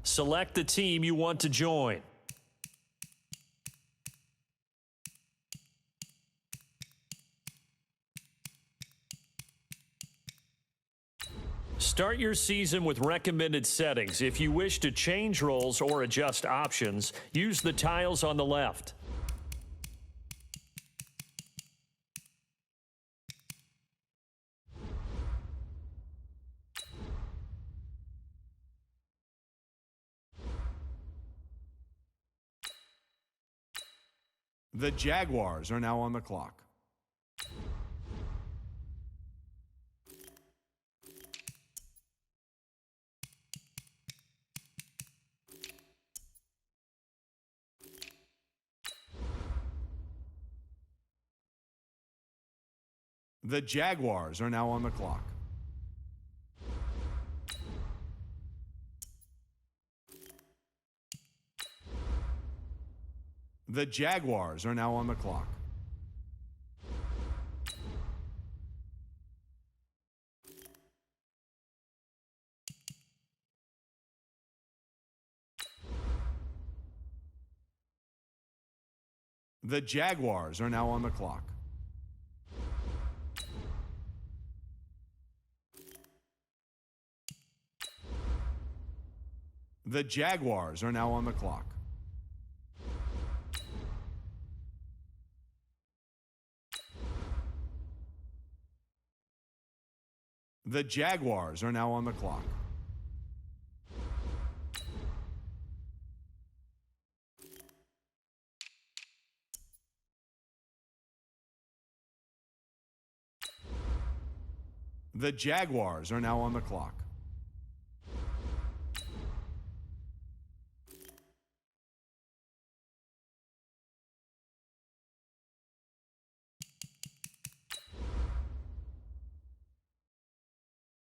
Select the team you want to join. Start your season with recommended settings. If you wish to change roles or adjust options, use the tiles on the left. The Jaguars are now on the clock. The Jaguars are now on the clock. The Jaguars are now on the clock. The Jaguars are now on the clock. The Jaguars are now on the clock. The Jaguars are now on the clock. The Jaguars are now on the clock.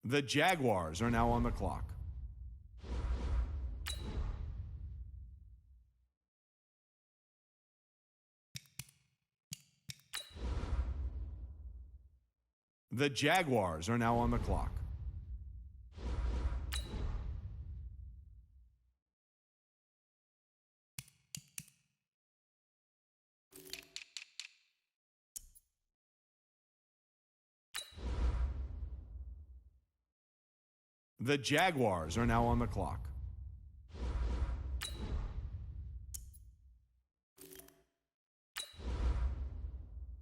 The Jaguars are now on the clock. The Jaguars are now on the clock. The Jaguars are now on the clock.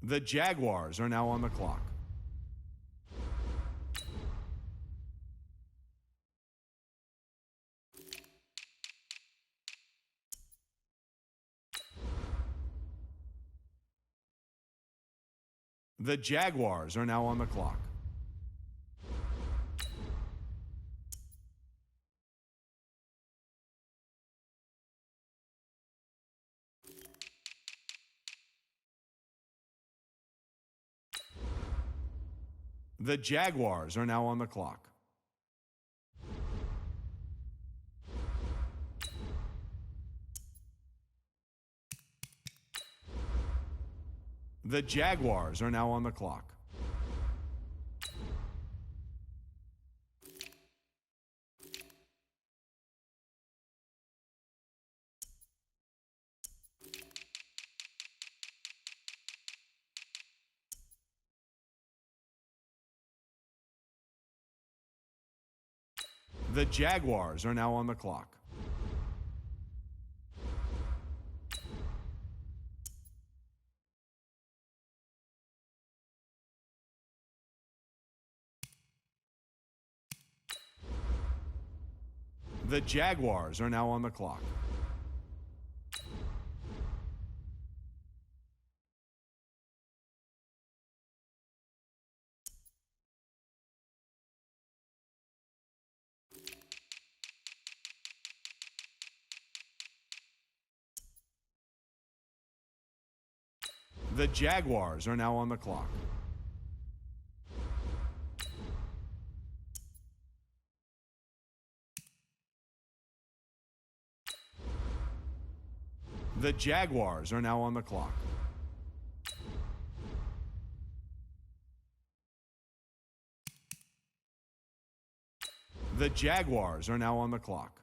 The Jaguars are now on the clock. The Jaguars are now on the clock. The Jaguars are now on the clock. The Jaguars are now on the clock. The Jaguars are now on the clock. The Jaguars are now on the clock. The Jaguars are now on the clock. The Jaguars are now on the clock. The Jaguars are now on the clock.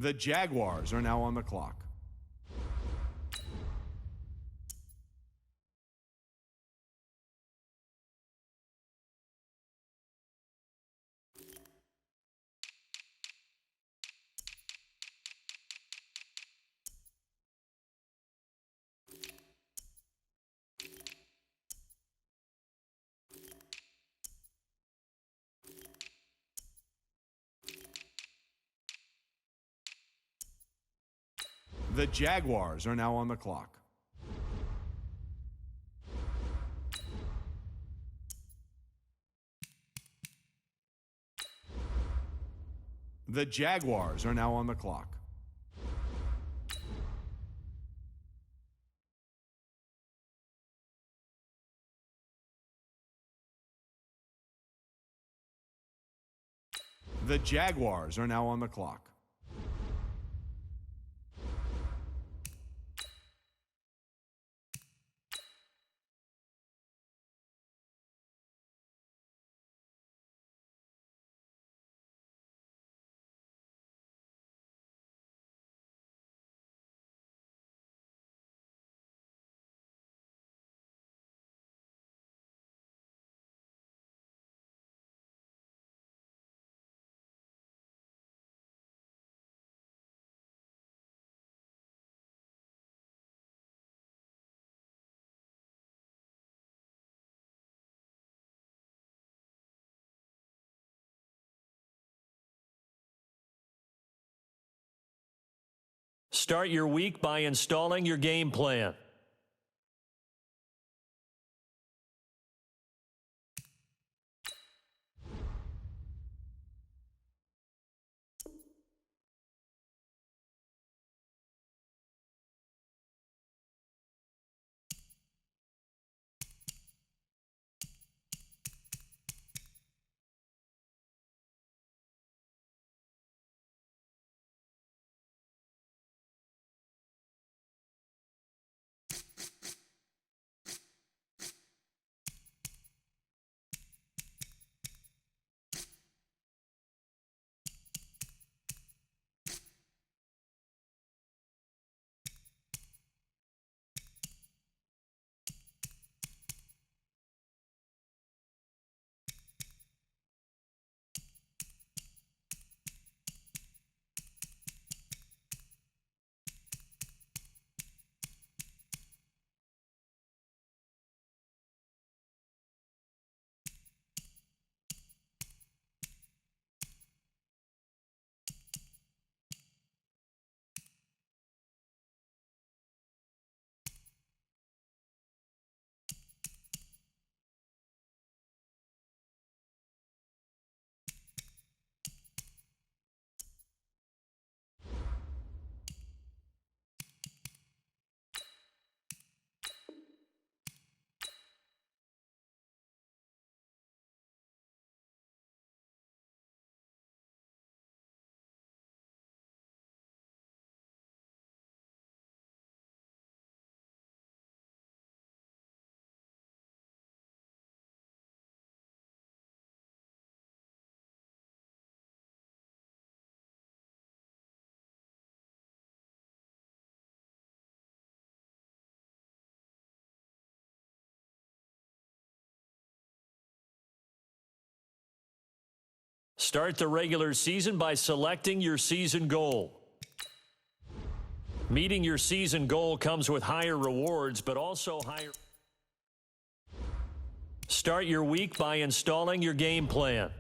The Jaguars are now on the clock. The Jaguars are now on the clock. The Jaguars are now on the clock. The Jaguars are now on the clock. Start your week by installing your game plan. Start the regular season by selecting your season goal. Meeting your season goal comes with higher rewards, but also higher. Start your week by installing your game plan.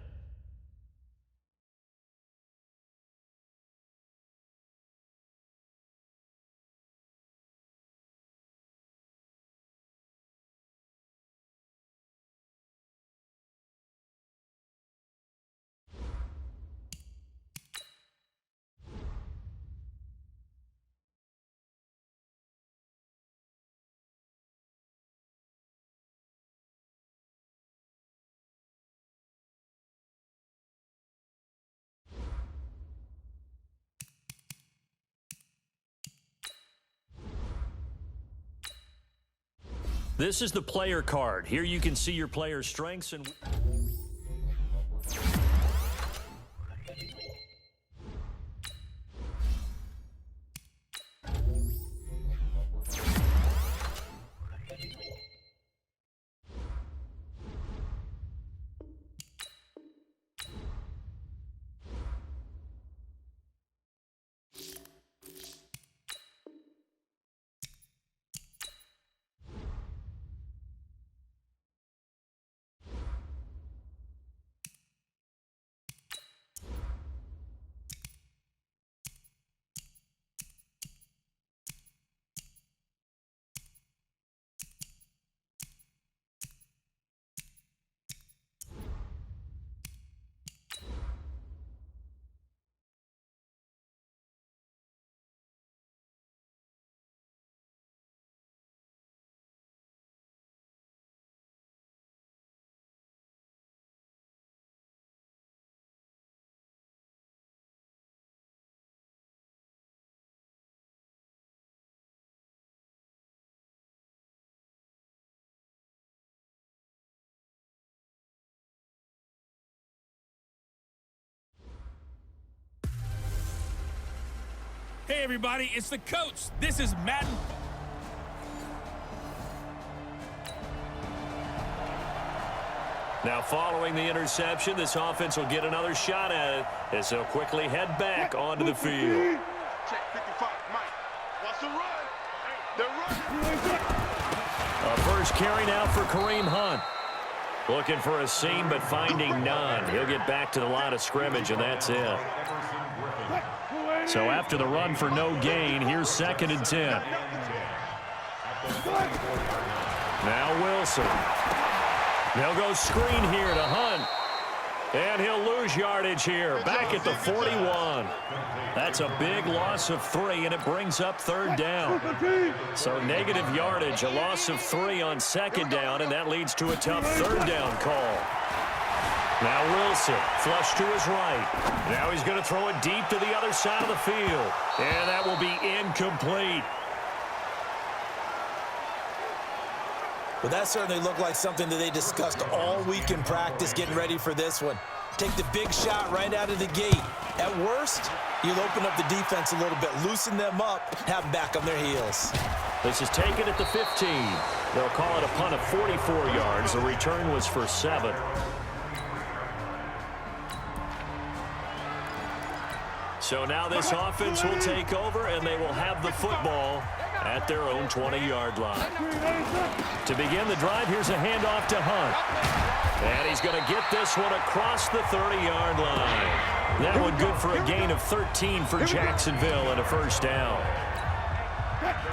This is the player card. Here you can see your player's strengths and... Hey, everybody, it's the coach. This is Madden. Now, following the interception, this offense will get another shot at it as they'll quickly head back onto the field. Check 55, Mike. What's the run? The run. A first carry now for Kareem Hunt. Looking for a seam, but finding none. He'll get back to the line of scrimmage, and that's it. So after the run for no gain, here's 2nd and 10. Now Wilson. They'll go screen here to Hunt. And he'll lose yardage here, back at the 41. That's a big loss of 3, and it brings up 3rd down. So negative yardage, a loss of 3 on 2nd down, and that leads to a tough 3rd down call. Now Wilson, flush to his right. Now he's going to throw it deep to the other side of the field. And that will be incomplete. Well, that certainly looked like something that they discussed all week in practice getting ready for this one. Take the big shot right out of the gate. At worst, you'll open up the defense a little bit, loosen them up, have them back on their heels. This is taken at the 15. They'll call it a punt of 44 yards. The return was for 7. So now this offense will take over, and they will have the football at their own 20-yard line. To begin the drive, here's a handoff to Hunt. And he's going to get this one across the 30-yard line. That one good for a gain of 13 for Jacksonville and a first down.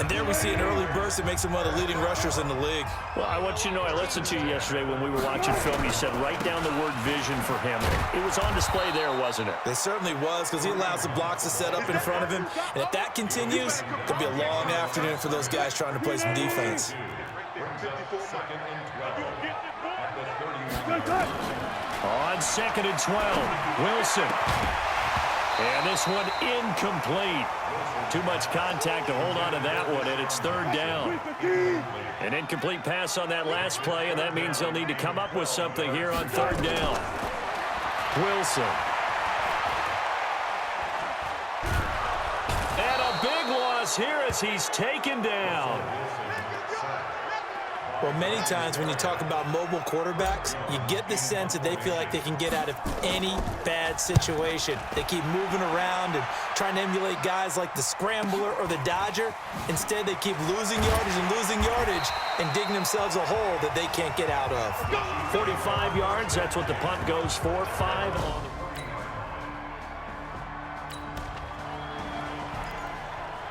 And there we see an early burst that makes him one of the leading rushers in the league. Well, I want you to know, I listened to you yesterday when we were watching film. You said write down the word vision for him. It was on display there, wasn't it? It certainly was, because he allows the blocks to set up in front of him. And if that continues, it'll be a long afternoon for those guys trying to play some defense. On 2nd and 12, Wilson. And this one incomplete. Too much contact to hold on to that one, and it's 3rd down. An incomplete pass on that last play, and that means they'll need to come up with something here on 3rd down. Wilson. And a big loss here as he's taken down. Well, many times when you talk about mobile quarterbacks, you get the sense that they feel like they can get out of any bad situation. They keep moving around and trying to emulate guys like the Scrambler or the Dodger. Instead, they keep losing yardage and digging themselves a hole that they can't get out of. 45 yards, that's what the punt goes for. 5 on the...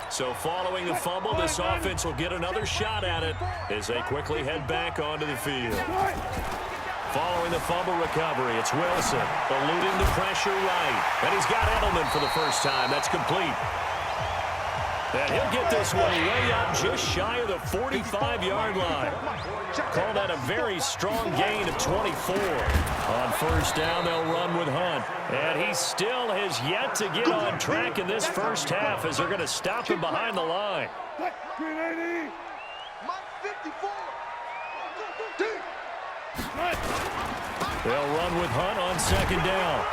So following the fumble, this offense will get another shot at it as they quickly head back onto the field. Following the fumble recovery, it's Wilson eluding the pressure right. And he's got Edelman for the first time. That's complete. And he'll get this one way up just shy of the 45-yard line. Call that a very strong gain of 24. On 1st down, they'll run with Hunt. And he still has yet to get on track in this first half as they're going to stop him behind the line. They'll run with Hunt on 2nd down.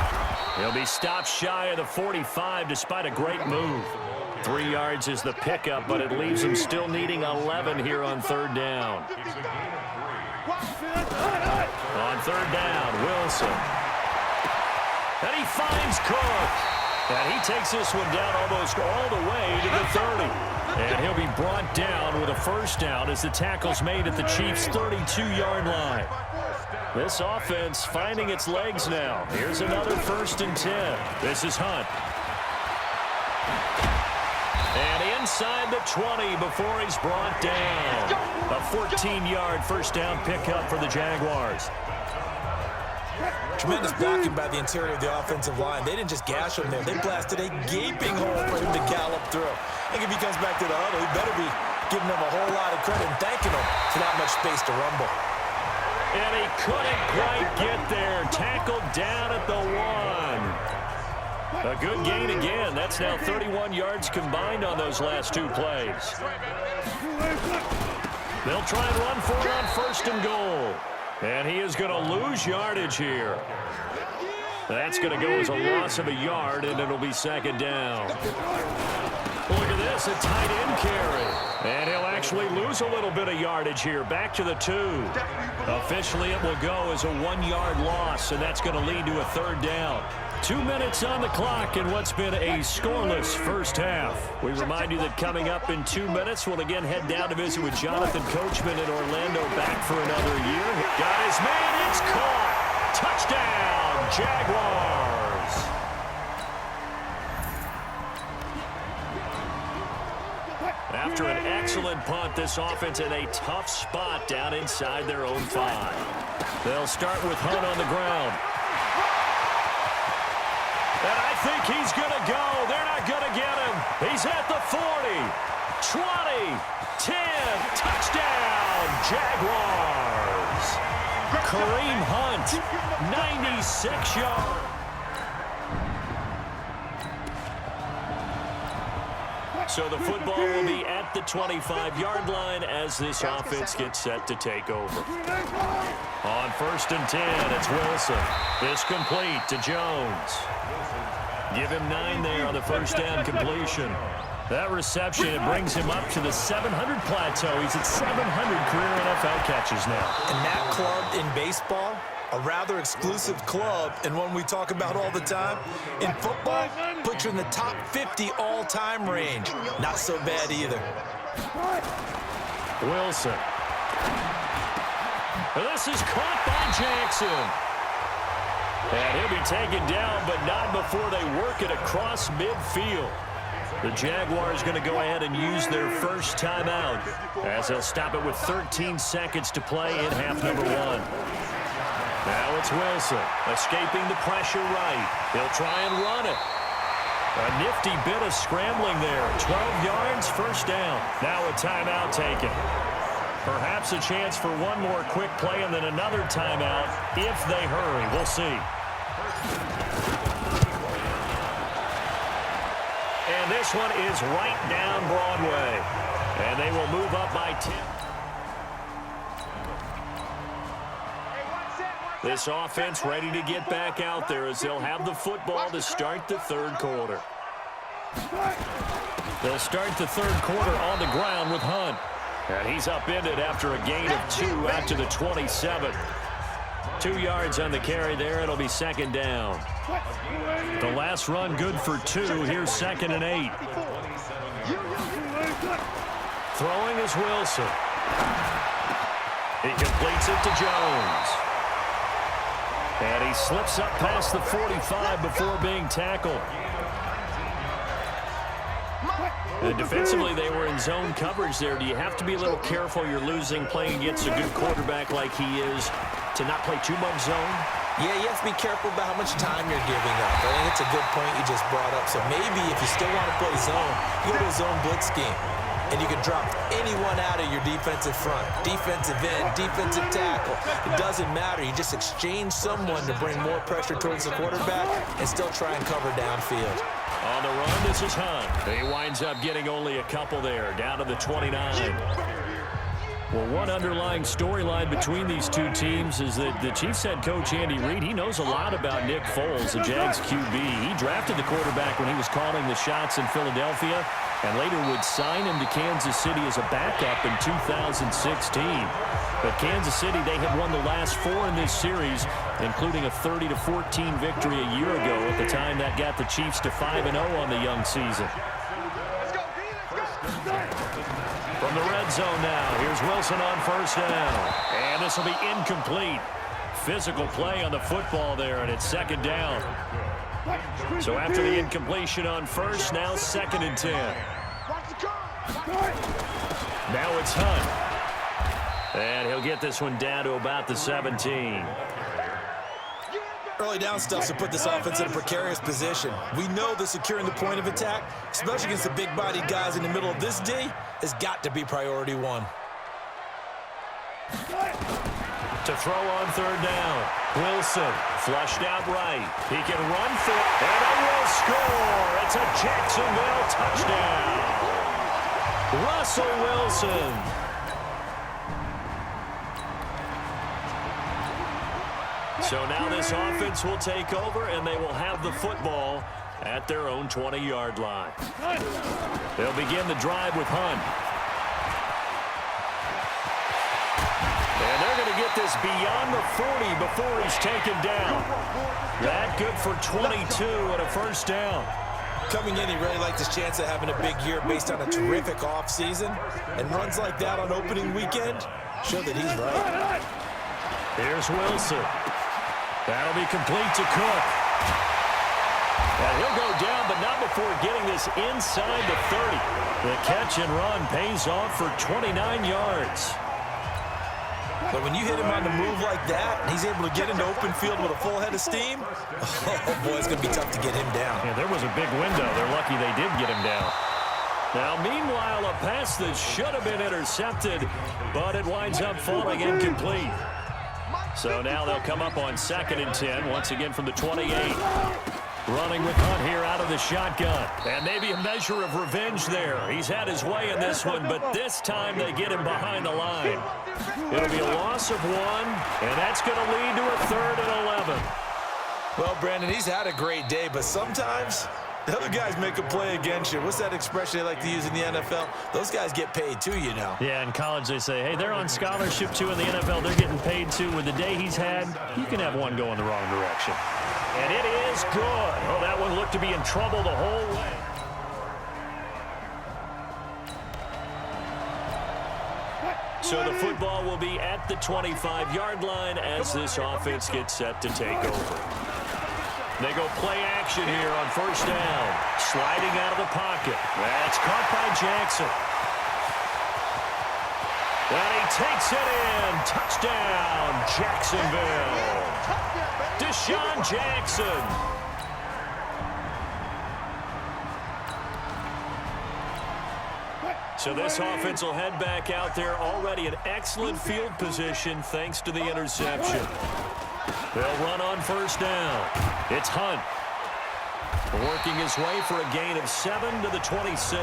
He'll be stopped shy of the 45 despite a great move. 3 yards is the pickup, but it leaves him still needing 11 here on 3rd down. On 3rd down, Wilson. And he finds Cook. And he takes this one down almost all the way to the 30. And he'll be brought down with a first down as the tackle's made at the Chiefs' 32-yard line. This offense finding its legs now. Here's another 1st and 10. This is Hunt. And inside the 20 before he's brought down. A 14-yard first down pickup for the Jaguars. Tremendous blocking by the interior of the offensive line. They didn't just gash him there. They blasted a gaping hole for him to gallop through. I think if he comes back to the huddle, he better be giving them a whole lot of credit and thanking them for that much space to rumble. And he couldn't quite get there. Tackled down at the 1. A good gain again. That's now 31 yards combined on those last 2 plays. They'll try and run for it on 1st and goal. And he is going to lose yardage here. That's going to go as a loss of a yard, and it'll be 2nd down. this, a tight end carry. And he'll actually lose a little bit of yardage here. Back to the 2. Officially, it will go as a 1-yard loss, and that's going to lead to a 3rd down. 2 minutes on the clock in what's been a scoreless first half. We remind you that coming up in 2 minutes, we'll again head down to visit with Jonathan Coachman in Orlando, back for another year. Got his man, it's caught. Touchdown, Jaguars. After an excellent punt, this offense in a tough spot down inside their own 5. They'll start with Hunt on the ground. And I think he's going to go. They're not going to get him. He's at the 40, 20, 10. Touchdown, Jaguars. Kareem Hunt, 96 yards. So the football will be at the 25-yard line as this offense gets set to take over. On 1st and 10, it's Wilson. This complete to Jones. Give him 9 there on the 1st down completion. That reception, it brings him up to the 700 plateau. He's at 700 career NFL catches now. And that club in baseball, a rather exclusive club, and one we talk about all the time. In football, puts you in the top 50 all-time range. Not so bad either. Wilson. This is caught by Jackson. And he'll be taken down, but not before they work it across midfield. The Jaguars going to go ahead and use their first timeout as they'll stop it with 13 seconds to play in half number 1. Now it's Wilson, escaping the pressure right. He'll try and run it. A nifty bit of scrambling there. 12 yards, 1st down. Now a timeout taken. Perhaps a chance for one more quick play and then another timeout if they hurry. We'll see. And this one is right down Broadway. And they will move up by 10. This offense ready to get back out there as they'll have the football to start the 3rd quarter. They'll start the 3rd quarter on the ground with Hunt. And he's upended after a gain of 2 out to the 27. 2 yards on the carry there. It'll be 2nd down. The last run good for 2. Here's 2nd and 8. Throwing is Wilson. He completes it to Jones. And he slips up past the 45 before being tackled. And defensively, they were in zone coverage there. Do you have to be a little careful? You're losing playing against a good quarterback like he is to not play too much zone? Yeah, you have to be careful about how much time you're giving up. I think it's a good point you just brought up. So maybe if you still want to play zone, you go to a zone blitz scheme. And you can drop anyone out of your defensive front. Defensive end, defensive tackle. It doesn't matter. You just exchange someone to bring more pressure towards the quarterback and still try and cover downfield. On the run, this is Hunt. He winds up getting only a couple there, down to the 29. Well, one underlying storyline between these two teams is that the Chiefs head coach Andy Reid, he knows a lot about Nick Foles, the Jags QB. He drafted the quarterback when he was calling the shots in Philadelphia and later would sign him to Kansas City as a backup in 2016. But Kansas City, they had won the last 4 in this series, including a 30-14 victory a year ago. At the time, that got the Chiefs to 5-0 on the young season. From the red zone now, here's Wilson on 1st down. And this will be incomplete. Physical play on the football there, and it's 2nd down. So after the incompletion on 1st, now 2nd and 10. Now it's Hunt. And he'll get this one down to about the 17. Early down stuff to put this offense in a precarious position. We know that securing the point of attack, especially against the big-bodied guys in the middle of this D, has got to be priority 1. To throw on 3rd down. Wilson flushed out right. He can run for it, and they will score. It's a Jacksonville touchdown. Russell Wilson. So now this offense will take over, and they will have the football at their own 20-yard line. They'll begin the drive with Hunt. And they're going to get this beyond the 40 before he's taken down. That good for 22 and a first down. Coming in, he really liked his chance of having a big year based on a terrific offseason. And runs like that on opening weekend show that he's right. Here's Wilson. That'll be complete to Cook. And he'll go down, but not before getting this inside the 30. The catch and run pays off for 29 yards. But when you hit him on the move like that, and he's able to get into open field with a full head of steam, oh boy, it's going to be tough to get him down. Yeah, there was a big window. They're lucky they did get him down. Now, meanwhile, a pass that should have been intercepted, but it winds up falling incomplete. So now they'll come up on 2nd and 10, once again from the 28. Running with Hunt here out of the shotgun. And maybe a measure of revenge there. He's had his way in this one, but this time they get him behind the line. It'll be a loss of 1, and that's going to lead to a 3rd and 11. Well, Brandon, he's had a great day, but sometimes the other guys make a play against you. What's that expression they like to use in the NFL? Those guys get paid too, you know. Yeah, in college they say, hey, they're on scholarship too. In the NFL, they're getting paid too. With the day he's had, you can have one go in the wrong direction. And it is good. Oh, that one looked to be in trouble the whole way. So the football will be at the 25-yard line as this offense gets set to take over. They go play action here on 1st down. Sliding out of the pocket. That's caught by Jackson. And he takes it in. Touchdown, Jacksonville. Deshaun Jackson. So this offense will head back out there, already in excellent field position thanks to the interception. They'll run on 1st down. It's Hunt. Working his way for a gain of 7 to the 26.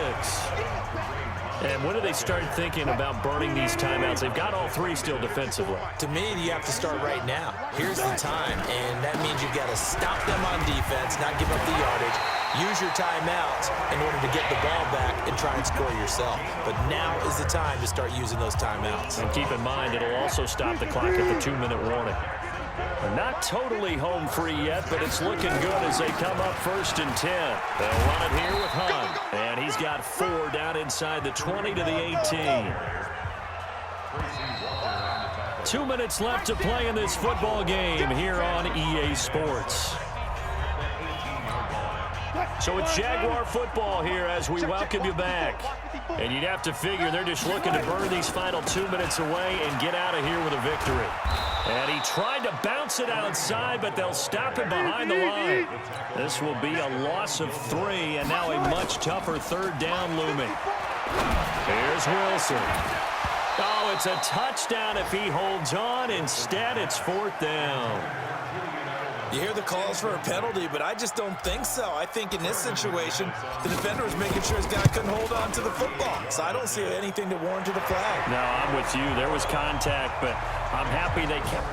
And when do they start thinking about burning these timeouts? They've got all 3 still defensively. To me, you have to start right now. Here's the time, and that means you've got to stop them on defense, not give up the yardage. Use your timeouts in order to get the ball back and try and score yourself. But now is the time to start using those timeouts. And keep in mind, it'll also stop the clock at the 2-minute warning. They're not totally home free yet, but it's looking good as they come up 1st and 10. They'll run it here with Hunt. And he's got 4 down inside the 20 to the 18. 2 minutes left to play in this football game here on EA Sports. So it's Jaguar football here as we welcome you back. And you'd have to figure they're just looking to burn these final 2 minutes away and get out of here with a victory. And he tried to bounce it outside, but they'll stop him behind the line. This will be a loss of 3, and now a much tougher 3rd down looming. Here's Wilson. Oh, it's a touchdown if he holds on. Instead, it's 4th down. You hear the calls for a penalty, but I just don't think so. I think in this situation, the defender was making sure his guy couldn't hold on to the football. So I don't see anything to warrant to the flag. No, I'm with you. There was contact, but I'm happy they kept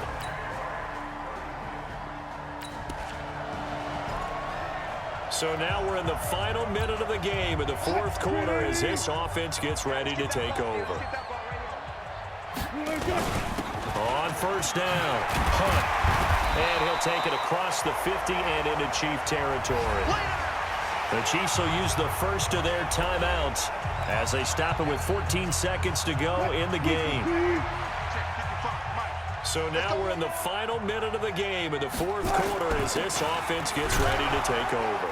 it. So now we're in the final minute of the game in the 4th quarter as this offense gets ready to take over. On 1st down, Hunt. And he'll take it across the 50 and into Chief territory. The Chiefs will use the first of their timeouts as they stop it with 14 seconds to go in the game. So now we're in the final minute of the game in the 4th quarter as this offense gets ready to take over.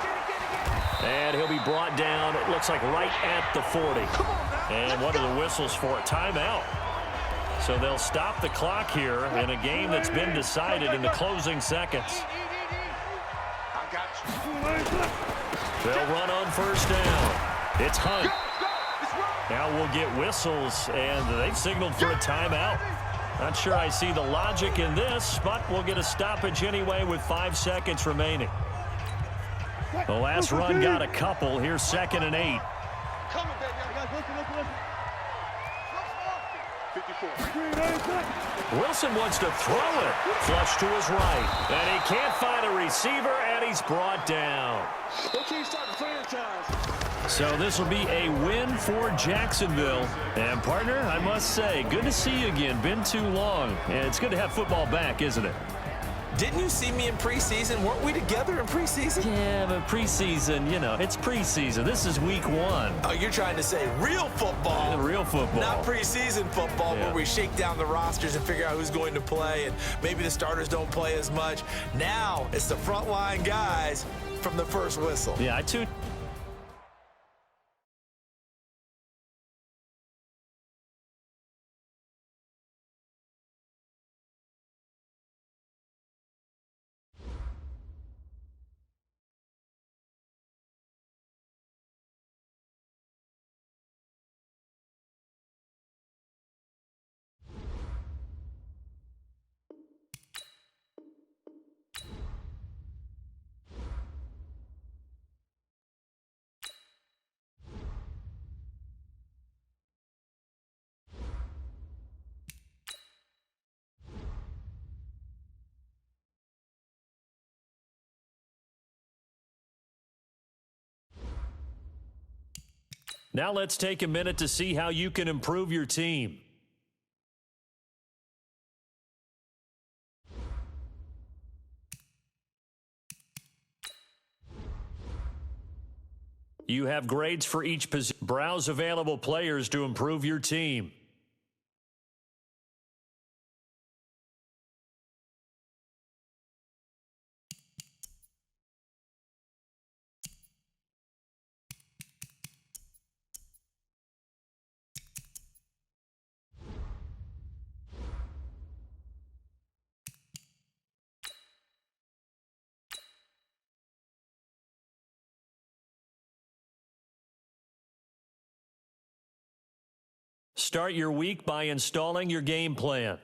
And he'll be brought down, it looks like right at the 40. And what are the whistles for? A timeout. So they'll stop the clock here in a game that's been decided in the closing seconds. They'll run on 1st down. It's Hunt. Now we'll get whistles, and they've signaled for a timeout. Not sure I see the logic in this, but we'll get a stoppage anyway with 5 seconds remaining. The last run got a couple. Here's 2nd and 8. Wilson wants to throw it. Flush to his right. And he can't find a receiver, and he's brought down. So this will be a win for Jacksonville. And, partner, I must say, good to see you again. Been too long. And it's good to have football back, isn't it? Didn't you see me in preseason? Weren't we together in preseason? Yeah, but preseason, you know, it's preseason. This is week 1. Oh, you're trying to say real football. Yeah, real football. Not preseason football Yeah. where we shake down the rosters and figure out who's going to play, and maybe the starters don't play as much. Now it's the frontline guys from the first whistle. Yeah, I too. Now let's take a minute to see how you can improve your team. You have grades for each position. Browse available players to improve your team. Start your week by installing your game plan.